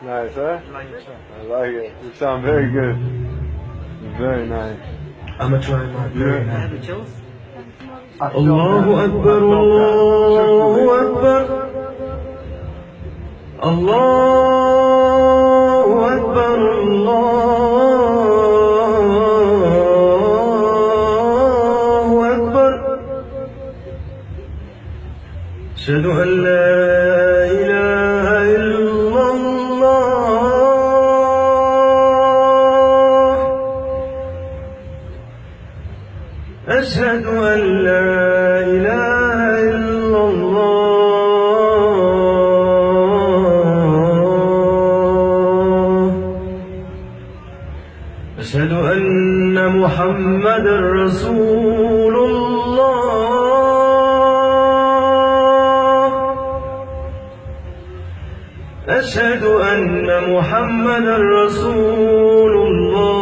Nice, huh? I like it. You sound very good. Very nice. I'm gonna try my very nice. Allahu Akbar, Allahu Akbar, Allahu Akbar, Allahu Akbar. Ashhadu an la ilaha illallah. أشهد أن لا إله إلا الله. أشهد أن محمد رسول الله. أشهد أن محمد رسول الله.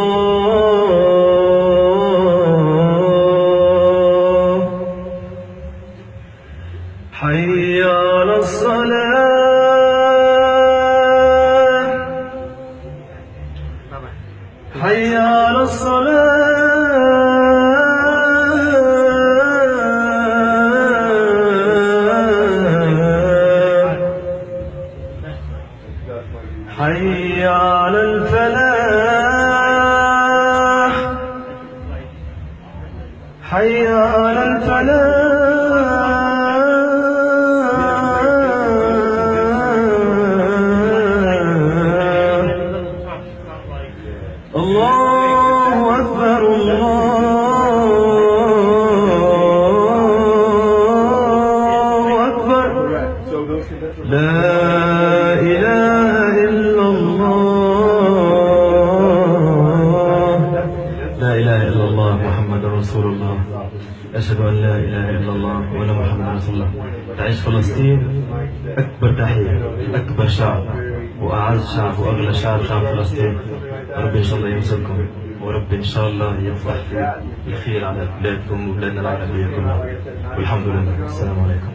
حي على الصلاة، حي على الصلاة، حي على الفلاح، حي على الفلاح. الله أكبر، الله أكبر. لا إله إلا الله. لا إله إلا الله محمد رسول الله. أشهد أن لا إله إلا الله وأن محمد رسول الله. تعيش فلسطين أكبر تحية، أكبر شعب وأعز شعب وأغلى شعب، شعب فلسطين. رب إن شاء الله ينصركم، ورب إن شاء الله يفتح في الخير على بلادكم وبلادنا العربية كلها. والحمد لله. السلام عليكم.